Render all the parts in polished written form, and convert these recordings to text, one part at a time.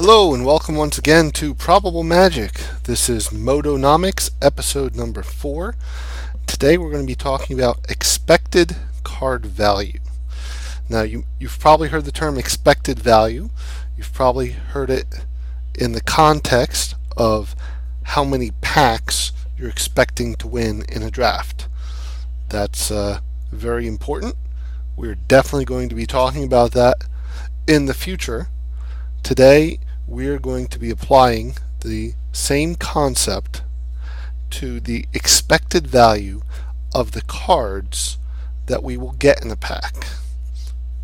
Hello and welcome once again to Probable Magic. This is Modonomics, episode number 4. Today we're going to be talking about expected card value. Now you've probably heard the term expected value. You've probably heard it in the context of how many packs you're expecting to win in a draft. That's very important. We're definitely going to be talking about that in the future. Today, we're going to be applying the same concept to the expected value of the cards that we will get in a pack.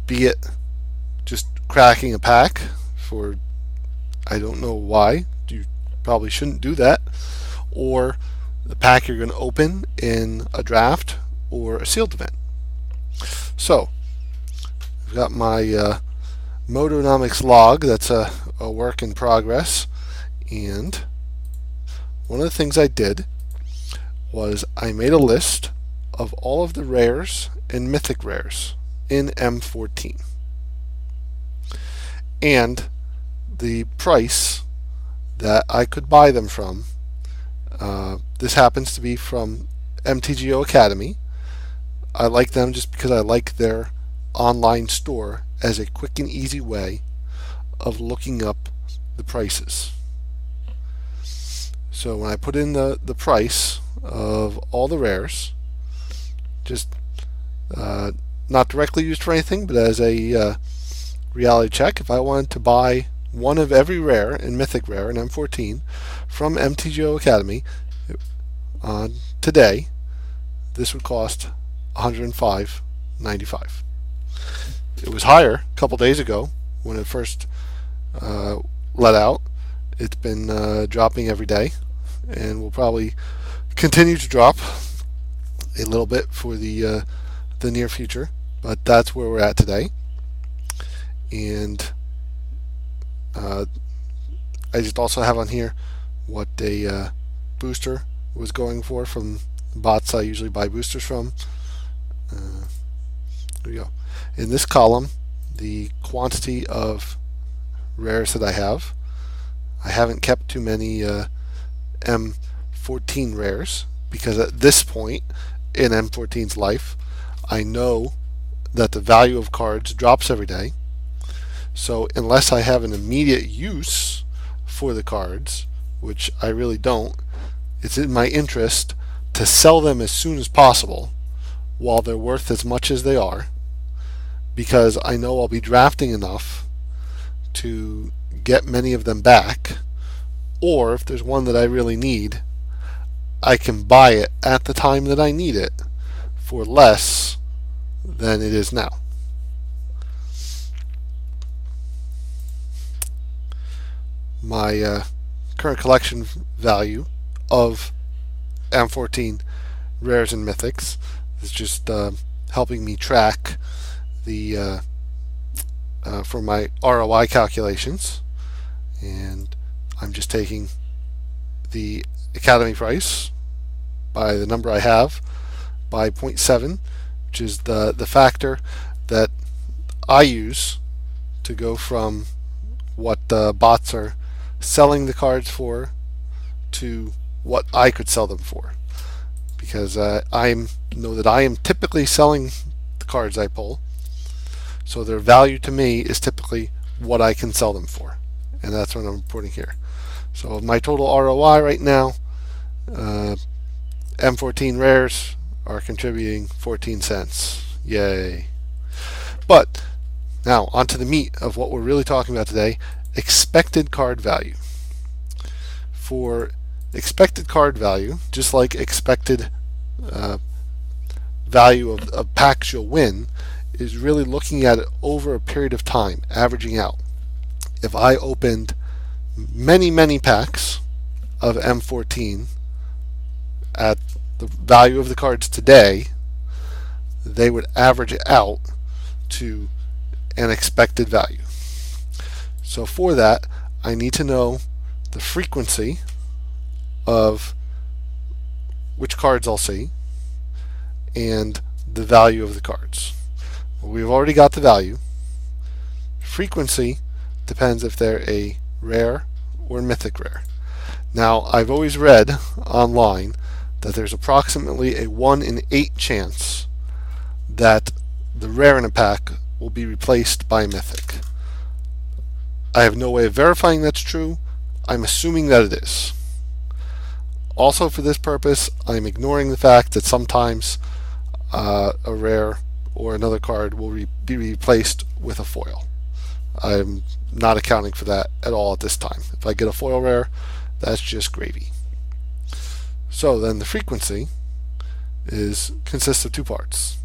Be it just cracking a pack for, I don't know why, you probably shouldn't do that, or the pack you're going to open in a draft or a sealed event. So, I've got my Modonomics log. That's a work in progress, and one of the things I did was I made a list of all of the rares and mythic rares in M14 and the price that I could buy them from. This happens to be from MTGO Academy. I like them just because I like their online store as a quick and easy way of looking up the prices. So when I put in the price of all the rares, just not directly used for anything, but as a reality check, if I wanted to buy one of every rare and mythic rare in M14 from MTGO Academy today, this would cost $105.95. It was higher a couple days ago when it first let out. It's been dropping every day and will probably continue to drop a little bit for the near future, but that's where we're at today. And I just also have on here what a booster was going for from bots I usually buy boosters from. There we go. In this column, the quantity of rares that I haven't kept too many M14 rares, because at this point in M14's life, I know that the value of cards drops every day. So unless I have an immediate use for the cards, which I really don't, it's in my interest to sell them as soon as possible while they're worth as much as they are, because I know I'll be drafting enough to get many of them back, or if there's one that I really need, I can buy it at the time that I need it for less than it is now. My current collection value of M14 rares and mythics is just helping me track the for my ROI calculations, and I'm just taking the Academy price by the number I have by 0.7, which is the factor that I use to go from what the bots are selling the cards for to what I could sell them for, because I know that I am typically selling the cards I pull, so their value to me is typically what I can sell them for, and that's what I'm reporting here. So my total ROI right now, M14 rares are contributing 14 cents. Yay. But now onto the meat of what we're really talking about today, expected card value. For expected card value, just like expected value of packs you'll win, is really looking at it over a period of time, averaging out. If I opened many packs of M14 at the value of the cards today, they would average out to an expected value. So for that, I need to know the frequency of which cards I'll see and the value of the cards. Well, we've already got the value. Frequency depends if they're a rare, or mythic rare. Now, I've always read online that there's approximately a 1 in 8 chance that the rare in a pack will be replaced by a mythic. I have no way of verifying that's true. I'm assuming that it is. Also, for this purpose, I'm ignoring the fact that sometimes a rare or another card will be replaced with a foil. I'm not accounting for that at all at this time. If I get a foil rare, that's just gravy. So then the frequency consists of two parts.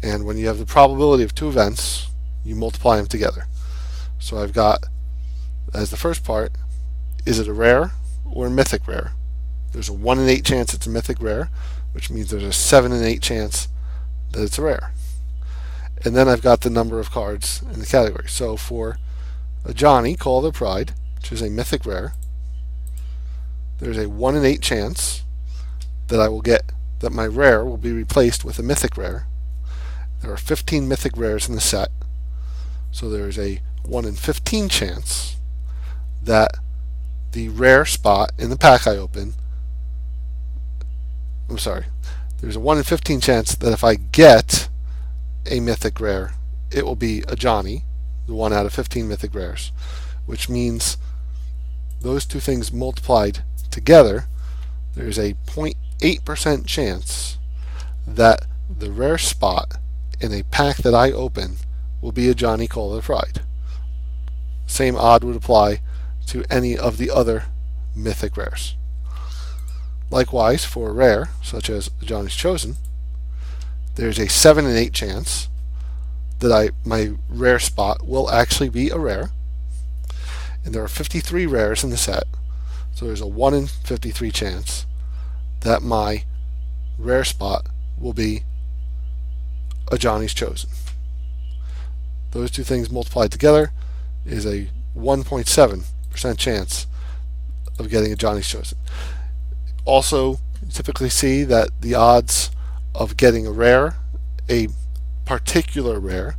And when you have the probability of two events, you multiply them together. So I've got, as the first part, is it a rare or a mythic rare? There's a 1 in 8 chance it's a mythic rare, which means there's a 7 in 8 chance that it's a rare. And then I've got the number of cards in the category. So for a Johnny, Call of the Pride, which is a mythic rare, there's a 1 in 8 chance that my rare will be replaced with a mythic rare. There are 15 mythic rares in the set, so there's a 1 in 15 chance that the rare spot in the pack I open, there's a 1 in 15 chance that if I get a mythic rare, it will be a Johnny, the 1 out of 15 mythic rares, which means those two things multiplied together, there's a 0.8% chance that the rare spot in a pack that I open will be a Johnny, Call of the Pride. Same odd would apply to any of the other mythic rares. Likewise, for a rare, such as Johnny's Chosen, there's a 7 in 8 chance that my rare spot will actually be a rare. And there are 53 rares in the set, so there's a 1 in 53 chance that my rare spot will be a Johnny's Chosen. Those two things multiplied together is a 1.7% chance of getting a Johnny's Chosen. Also, you typically see that the odds of getting a particular rare,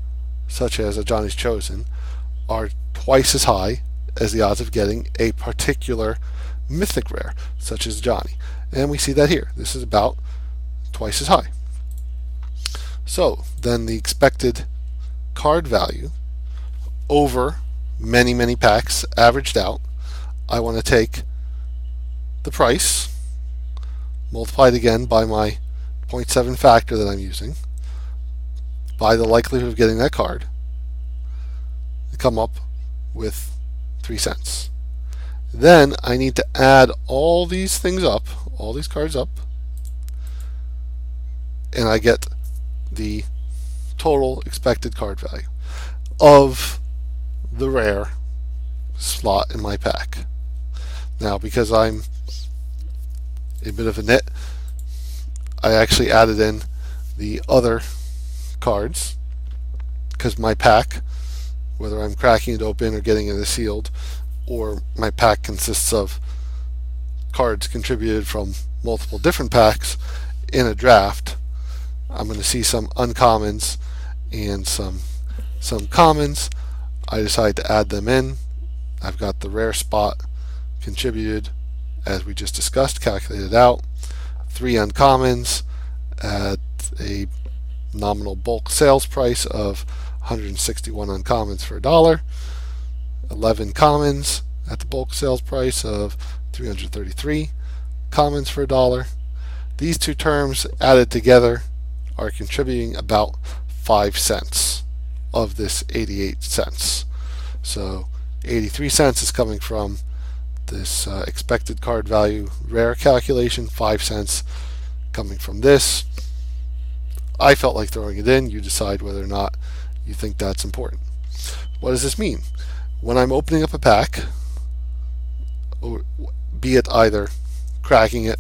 such as a Johnny's Chosen, are twice as high as the odds of getting a particular mythic rare, such as Johnny. And we see that here. This is about twice as high. So then the expected card value over many, many packs averaged out, I want to take the price multiplied again by my 0.7 factor that I'm using by the likelihood of getting that card to come up with 3 cents. Then I need to add all these things up, all these cards up, and I get the total expected card value of the rare slot in my pack. Now, because I'm a bit of a nit, I actually added in the other cards, because my pack, whether I'm cracking it open or getting it sealed, or my pack consists of cards contributed from multiple different packs in a draft, I'm going to see some uncommons and some commons. I decide to add them in. I've got the rare spot contributed, as we just discussed, calculated out. 3 uncommons at a nominal bulk sales price of 161 uncommons for $1. 11 commons at the bulk sales price of 333 commons for $1. These two terms added together are contributing about 5 cents of this 88 cents. So 83 cents is coming from this expected card value rare calculation, 5 cents coming from this. I felt like throwing it in. You decide whether or not you think that's important. What does this mean? When I'm opening up a pack, or be it either cracking it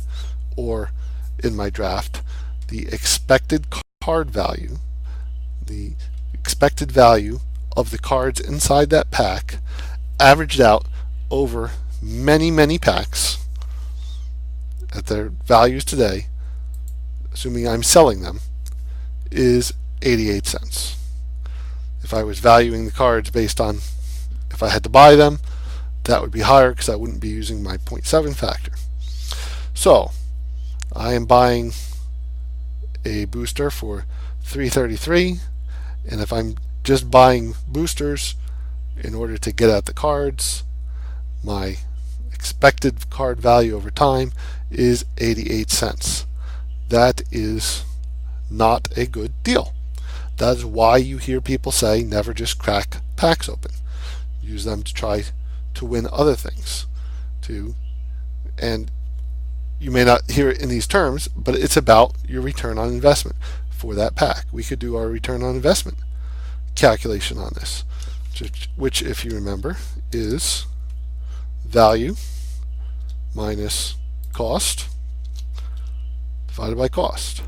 or in my draft, the expected card value, the expected value of the cards inside that pack averaged out over many, many packs at their values today, assuming I'm selling them, is 88 cents. If I was valuing the cards based on if if I had to buy them, that would be higher because I wouldn't be using my 0.7 factor. So I am buying a booster for $333, and if I'm just buying boosters in order to get at the cards, my expected card value over time is 88 cents. That is not a good deal. That is why you hear people say never just crack packs open. Use them to try to win other things. And you may not hear it in these terms, but it's about your return on investment for that pack. We could do our return on investment calculation on this, which, if you remember, is value minus cost divided by cost.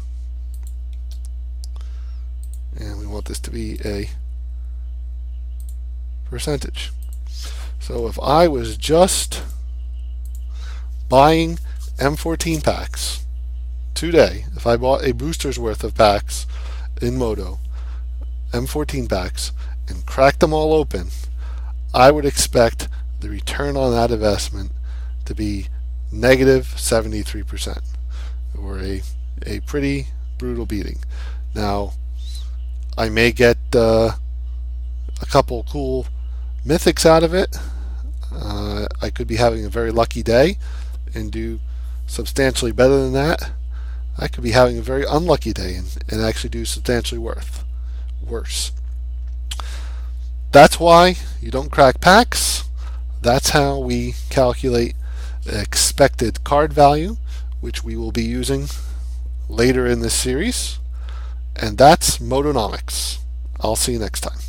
And we want this to be a percentage. So if I was just buying M14 packs today, if I bought a booster's worth of packs in Modo, M14 packs, and cracked them all open, I would expect the return on that investment to be negative 73%, or a pretty brutal beating. Now, I may get a couple cool mythics out of it. I could be having a very lucky day and do substantially better than that. I could be having a very unlucky day and actually do substantially worse. That's why you don't crack packs. That's how we calculate expected card value, which we will be using later in this series. And that's Modonomics. I'll see you next time.